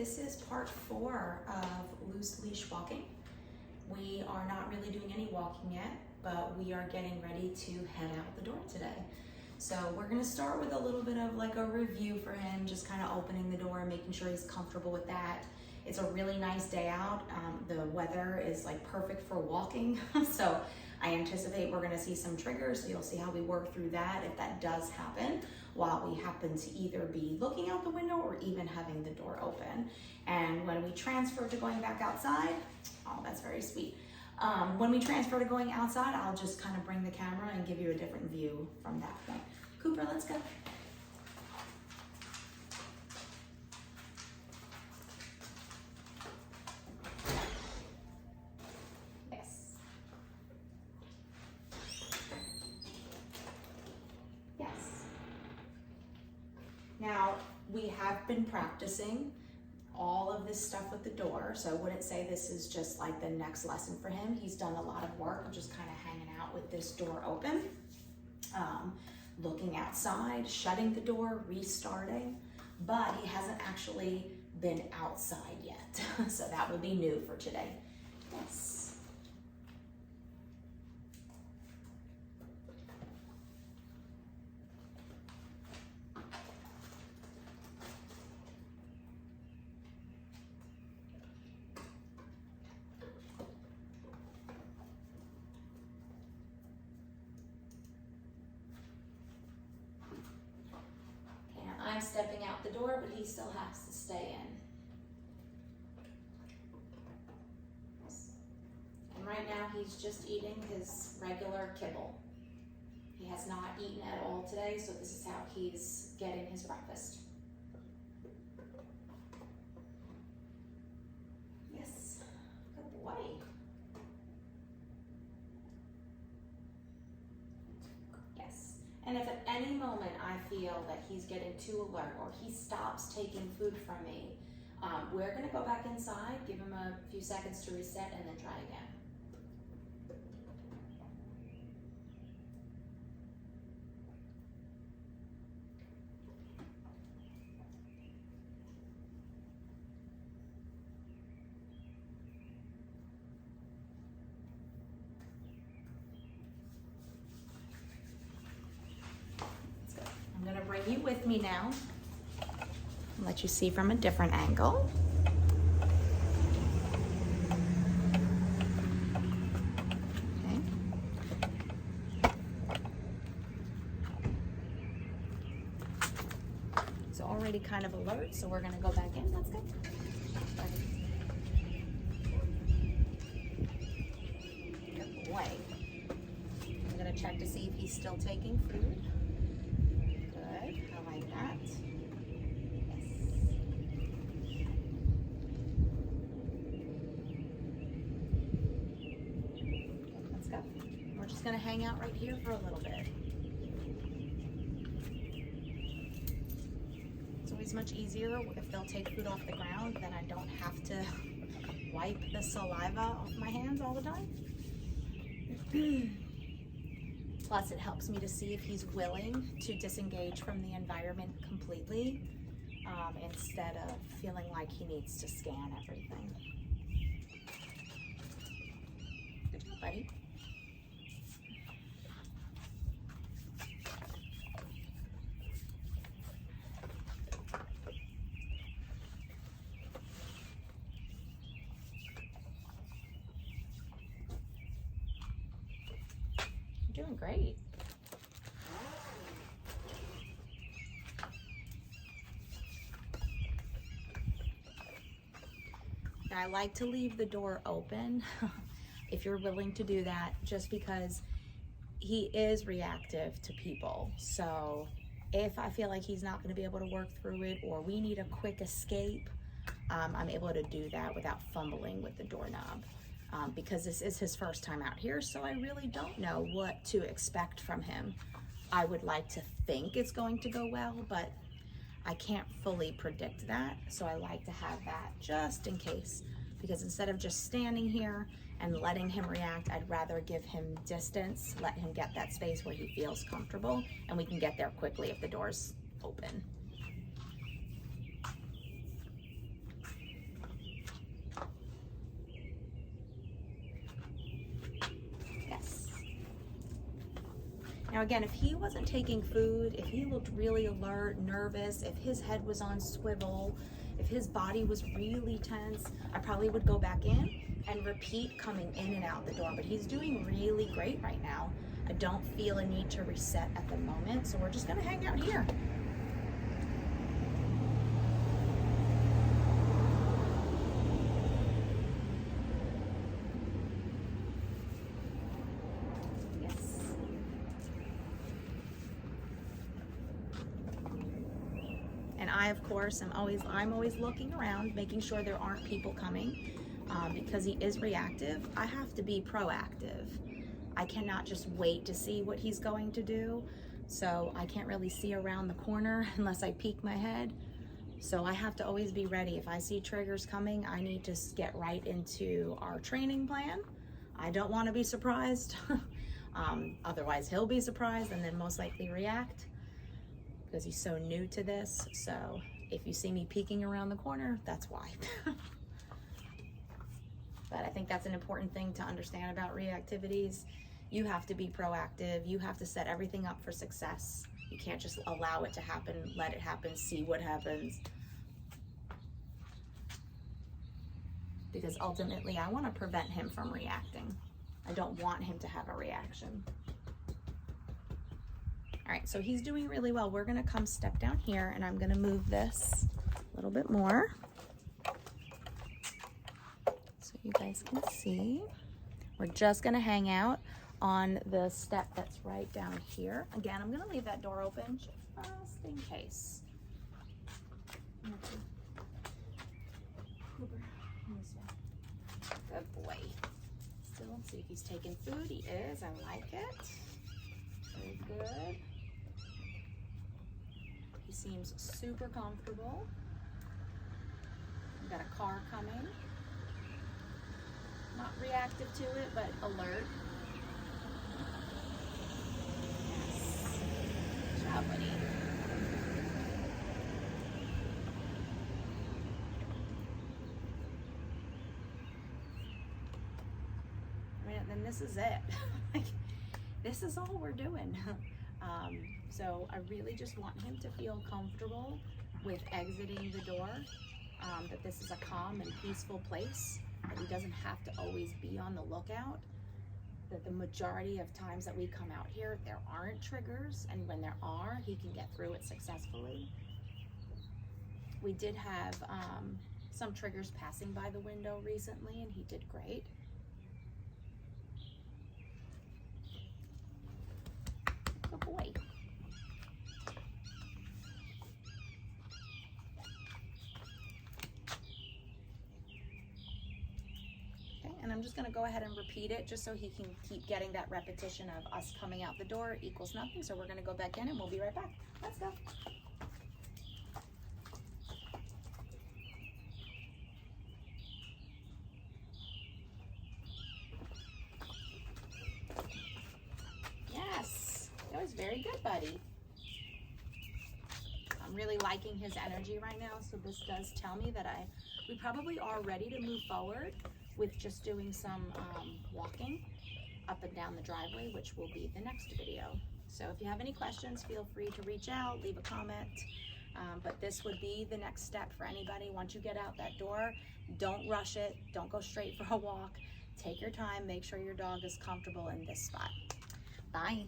this is part 4 of loose leash walking. We are not really doing any walking yet, but we are getting ready to head out the door today. So we're gonna start with a little bit of like a review for him, just kind of opening the door, making sure he's comfortable with that. It's a really nice day out. The weather is like perfect for walking. So I anticipate we're gonna see some triggers, so you'll see how we work through that if that does happen, while we happen to either be looking out the window or even having the door open. And when we transfer to going back outside, oh, that's very sweet. When we transfer to going outside, I'll just kind of bring the camera and give you a different view from that point. Cooper, let's go. Yes. Yes. Now, we have been practicing all of this stuff with the door, so I wouldn't say this is just like the next lesson for him. He's done a lot of work of just kind of hanging out with this door open, looking outside, shutting the door, restarting, but he hasn't actually been outside yet. So that will be new for today. Yes. I'm stepping out the door, but he still has to stay in. And right now he's just eating his regular kibble. He has not eaten at all today, so this is how he's getting his breakfast. Yes, good boy. Yes. And if at any moment I feel that he's getting too alert or he stops taking food from me, we're gonna go back inside, give him a few seconds to reset, and then try again. I'm gonna bring you with me now and let you see from a different angle. Okay. It's already kind of alert, so we're gonna go back in. Let's go. Good boy. I'm gonna check to see if he's still taking food. I like that. Yes. Let's go. We're just gonna hang out right here for a little bit. It's always much easier if they'll take food off the ground, then I don't have to wipe the saliva off my hands all the time. Plus, it helps me to see if he's willing to disengage from the environment completely, instead of feeling like he needs to scan everything. Good job, buddy. You're doing great. I like to leave the door open if you're willing to do that, just because he is reactive to people. So if I feel like he's not going to be able to work through it, or we need a quick escape, I'm able to do that without fumbling with the doorknob. Because this is his first time out here, so I really don't know what to expect from him. I would like to think it's going to go well, but I can't fully predict that, so I like to have that just in case, because instead of just standing here and letting him react, I'd rather give him distance, let him get that space where he feels comfortable, and we can get there quickly if the door's open. Now again, if he wasn't taking food, if he looked really alert, nervous, if his head was on swivel, if his body was really tense, I probably would go back in and repeat coming in and out the door. But he's doing really great right now. I don't feel a need to reset at the moment, so we're just gonna hang out here. I, of course, I'm always looking around, making sure there aren't people coming. Because he is reactive, I have to be proactive. I cannot just wait to see what he's going to do. So I can't really see around the corner unless I peek my head. So I have to always be ready. If I see triggers coming, I need to get right into our training plan. I don't want to be surprised. Otherwise he'll be surprised and then most likely react, because he's so new to this. So if you see me peeking around the corner, that's why. But I think that's an important thing to understand about reactivities. You have to be proactive. You have to set everything up for success. You can't just allow it to happen, let it happen, see what happens. Because ultimately, I want to prevent him from reacting. I don't want him to have a reaction. All right, so he's doing really well. We're gonna come step down here and I'm gonna move this a little bit more so you guys can see. We're just gonna hang out on the step that's right down here. Again, I'm gonna leave that door open just in case. Good boy. Still, see if he's taking food. He is, I like it. Very good. He seems super comfortable. We've got a car coming. Not reactive to it, but alert. Yes. Good job, buddy. And this is it. Like, this is all we're doing. So I really just want him to feel comfortable with exiting the door, that this is a calm and peaceful place, that he doesn't have to always be on the lookout, that the majority of times that we come out here, there aren't triggers, and when there are, he can get through it successfully. We did have some triggers passing by the window recently, and he did great. Good boy. Okay, and I'm just gonna go ahead and repeat it just so he can keep getting that repetition of us coming out the door equals nothing. So we're gonna go back in and we'll be right back. Let's go. That was very good, buddy. I'm really liking his energy right now, so this does tell me that we probably are ready to move forward with just doing some walking up and down the driveway, which will be the next video. So if you have any questions, feel free to reach out, leave a comment. But this would be the next step for anybody. Once you get out that door, don't rush it. Don't go straight for a walk. Take your time. Make sure your dog is comfortable in this spot. Bye.